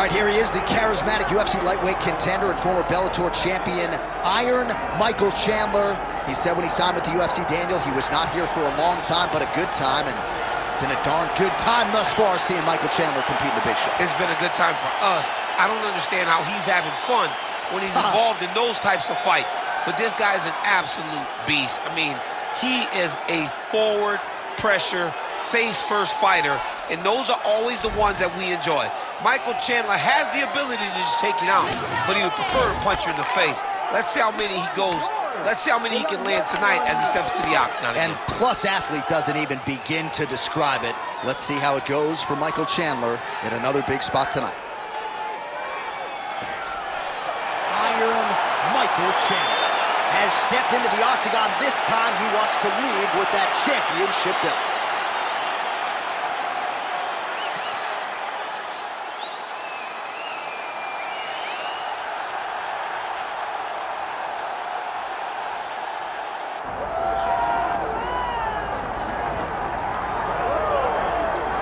right, here he is, the charismatic UFC lightweight contender and former Bellator champion, Iron Michael Chandler. He said when he signed with the UFC, Daniel, he was not here for a long time, but a good time, and been a darn good time thus far seeing Michael Chandler compete in the big show. It's been a good time for us. I don't understand how he's having fun when he's involved in those types of fights, but this guy's an absolute beast. I mean, he is a forward pressure, face-first fighter, and those are always the ones that we enjoy. Michael Chandler has the ability to just take you out, but he would prefer to punch you in the face. Let's see how many he goes. Let's see how many he can land tonight as he steps to the octagon. And Plus Athlete doesn't even begin to describe it. Let's see how it goes for Michael Chandler in another big spot tonight. Iron Michael Chandler has stepped into the octagon. This time he wants to leave with that championship belt.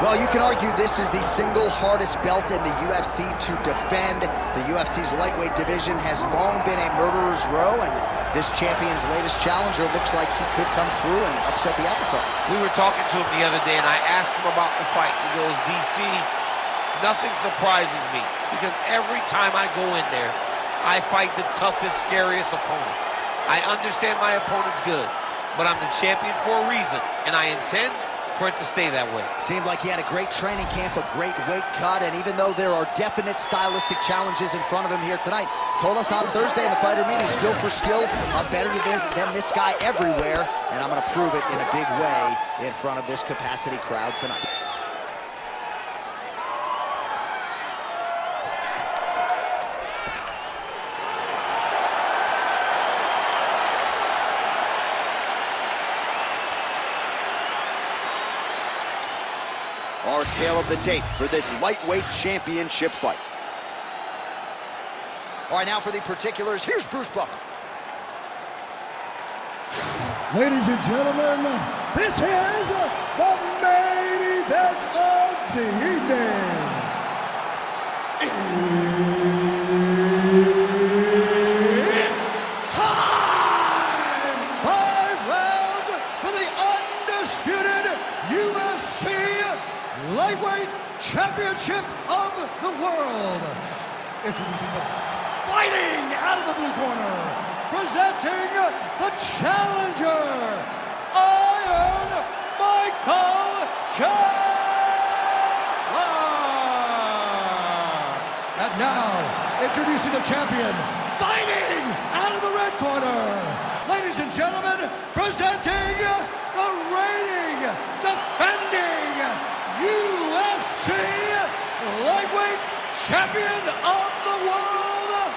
Well, you can argue this is the single hardest belt in the UFC to defend. The UFC's lightweight division has long been a murderer's row, and this champion's latest challenger looks like he could come through and upset the apple cart. We were talking to him the other day, and I asked him about the fight. He goes, DC, nothing surprises me, because every time I go in there, I fight the toughest, scariest opponent. I understand my opponent's good, but I'm the champion for a reason, and I intend for it to stay that way. Seemed like he had a great training camp, a great weight cut, and even though there are definite stylistic challenges in front of him here tonight, told us on Thursday in the fighter meeting, skill for skill, I'm better than this guy everywhere, and I'm going to prove it in a big way in front of this capacity crowd tonight. Our tale of the tape for this lightweight championship fight. All right, now for the particulars, here's Bruce Buffer. Ladies and gentlemen, this is the main event of the evening. It's time! 5 rounds for the undisputed UFC Lightweight Championship of the World. Introducing first, fighting out of the blue corner, presenting the challenger, Iron Michael Chandler. And now, introducing the champion, fighting out of the red corner, ladies and gentlemen, presenting the reigning, defending UFC Lightweight Champion of the World,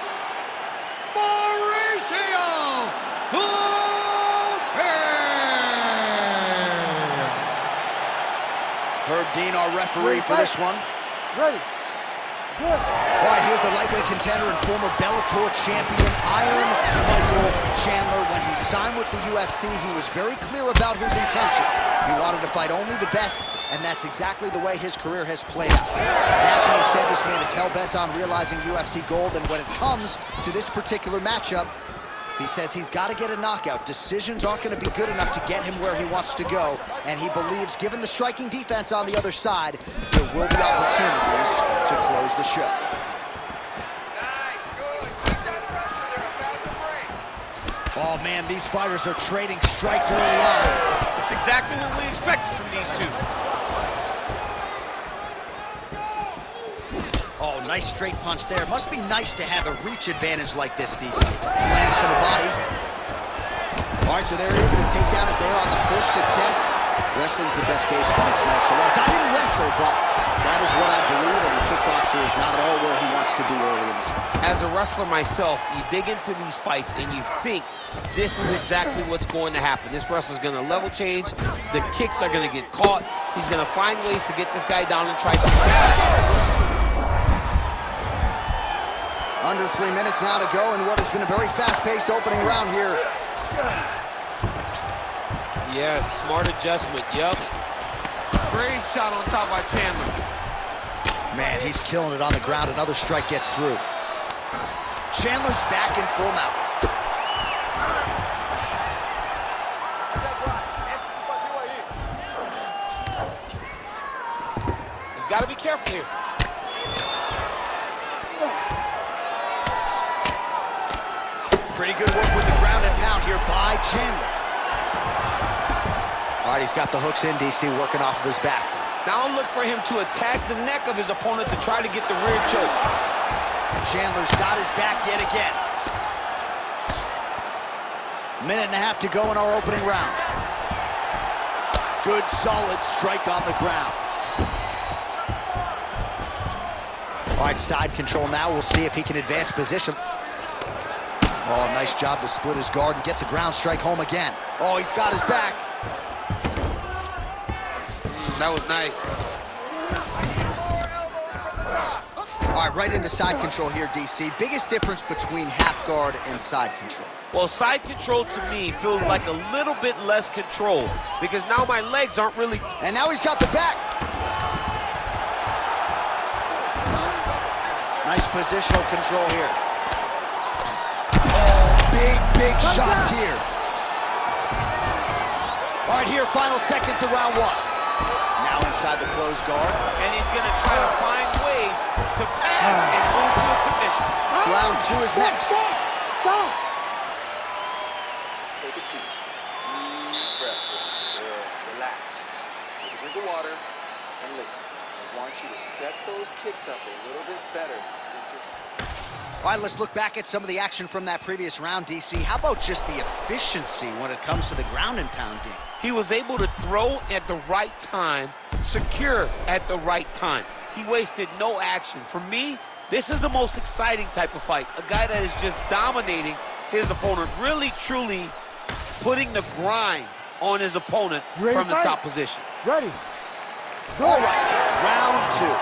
Maurício Ruffy. Herb Dean, our referee for this one. Ready. Good. All right, here's the lightweight contender and former Bellator champion, Iron Michael Chandler. When he signed with the UFC, he was very clear about his intentions. He wanted to fight only the best, and that's exactly the way his career has played out. That being said, this man is hell-bent on realizing UFC gold, and when it comes to this particular matchup, he says he's got to get a knockout. Decisions aren't going to be good enough to get him where he wants to go, and he believes, given the striking defense on the other side, there will be opportunities to close the show. Nice, good. Keep that pressure there, about to break. Oh, man, these fighters are trading strikes early on. It's exactly what we expected from these two. Oh, nice straight punch there. Must be nice to have a reach advantage like this, DC. Lands to the body. All right, so there it is. The takedown is there on the first attempt. Wrestling's the best base for mixed martial arts. I didn't wrestle, but that is what I believe, and the kickboxer is not at all where he wants to be early in this fight. As a wrestler myself, you dig into these fights and you think this is exactly what's going to happen. This wrestler's going to level change. The kicks are going to get caught. He's going to find ways to get this guy down and try to... Under 3 minutes now to go in what has been a very fast-paced opening round here. Yes, smart adjustment, yep. Great shot on top by Chandler. Man, he's killing it on the ground. Another strike gets through. Chandler's back in full mount. He's got to be careful here. Pretty good work with the ground and pound here by Chandler. All right, he's got the hooks in, DC, working off of his back. Now look for him to attack the neck of his opponent to try to get the rear choke. Chandler's got his back yet again. Minute and a half to go in our opening round. Good, solid strike on the ground. All right, side control now. We'll see if he can advance position. Oh, nice job to split his guard and get the ground strike home again. Oh, he's got his back. That was nice. All right, right into side control here, DC. Biggest difference between half guard and side control? Well, side control to me feels like a little bit less control because now my legs aren't really... And now he's got the back. Nice positional control here. Big shots here. All right, here, final seconds of round one. Now inside the closed guard. And he's going to try to find ways to pass and move to a submission. Round two is next. Stop! Take a seat. Deep breath. Good. Relax. Take a drink of water and listen. I want you to set those kicks up a little bit better. All right, let's look back at some of the action from that previous round, DC. How about just the efficiency when it comes to the ground and pound game? He was able to throw at the right time, secure at the right time. He wasted no action. For me, this is the most exciting type of fight. A guy that is just dominating his opponent, really, truly putting the grind on his opponent from the top position. Ready. All right, round two.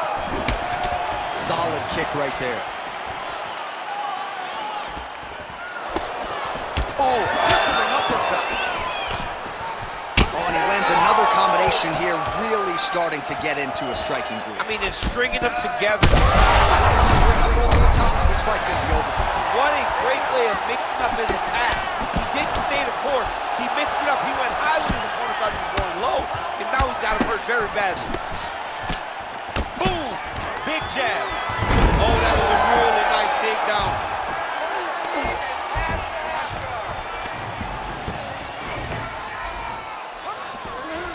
Solid kick right there. Oh, with an uppercut. Oh, and he lands another combination here, really starting to get into a striking groove. I mean, it's stringing them together. Over the top. This fight's going to be over, DC. What a great way of mixing up his attack. He didn't stay the course. He mixed it up. He went high when his opponent thought he was going low, and now he's got him hurt very badly. Boom! Big jab. Oh, that was a really nice takedown.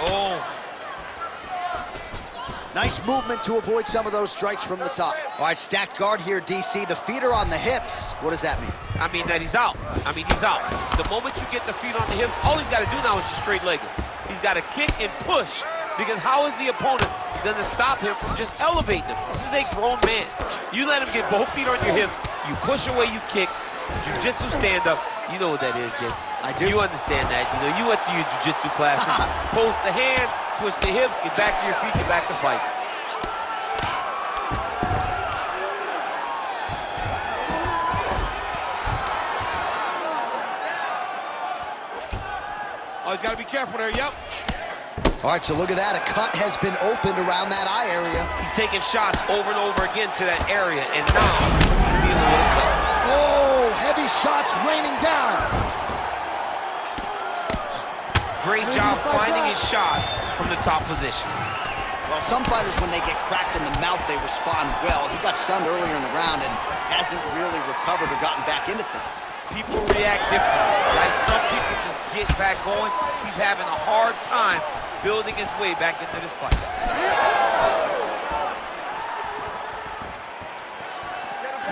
Oh. Nice movement to avoid some of those strikes from the top. All right, stacked guard here, DC. The feet are on the hips. What does that mean? I mean that he's out. He's out. The moment you get the feet on the hips, all he's got to do now is just straight leg it. He's got to kick and push, because how is the opponent going to stop him from just elevating him? This is a grown man. You let him get both feet on your hips, you push away, you kick, jiu-jitsu stand-up. You know what that is, Jay. I do. You understand that. You know, you went to your jiu-jitsu classes. Post the hands, switch the hips, get back to your feet, get back to fight. Oh, he's got to be careful there, yep. All right, so look at that. A cut has been opened around that eye area. He's taking shots over and over again to that area, and now he's dealing with a cut. Oh, heavy shots raining down. Great job finding his shots from the top position. Well, some fighters, when they get cracked in the mouth, they respond well. He got stunned earlier in the round and hasn't really recovered or gotten back into things. People react differently, right? Some people just get back going. He's having a hard time building his way back into this fight.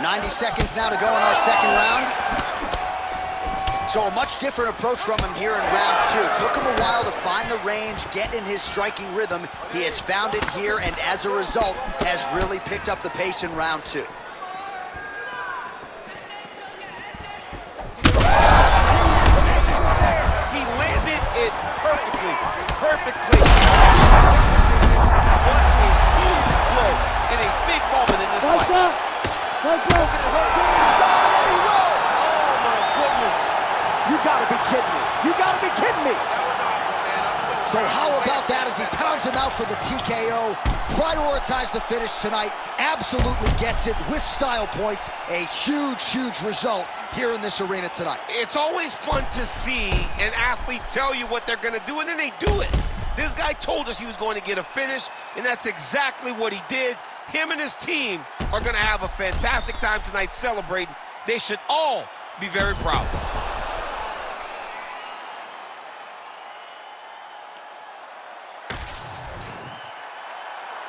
90 seconds now to go in our second round. So a much different approach from him here in round two. Took him a while to find the range, get in his striking rhythm. He has found it here, and as a result, has really picked up the pace in round two. He landed it perfectly. Perfectly. What a huge blow in a big moment in this fight. You gotta be kidding me. You gotta be kidding me. That was awesome, man. I'm so So how about that as he pounds him out for the TKO? Prioritize the finish tonight. Absolutely gets it with style points. A huge, huge result here in this arena tonight. It's always fun to see an athlete tell you what they're going to do, and then they do it. This guy told us he was going to get a finish, and that's exactly what he did. Him and his team are going to have a fantastic time tonight celebrating. They should all be very proud.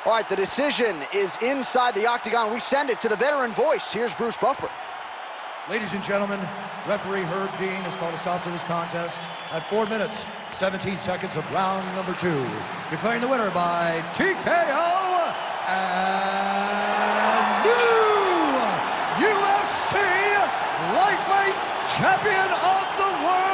All right, the decision is inside the octagon. We send it to the veteran voice. Here's Bruce Buffer. Ladies and gentlemen, referee Herb Dean has called a stop to this contest at 4 minutes, 17 seconds of round number 2. Declaring the winner by TKO and new UFC lightweight champion of the world,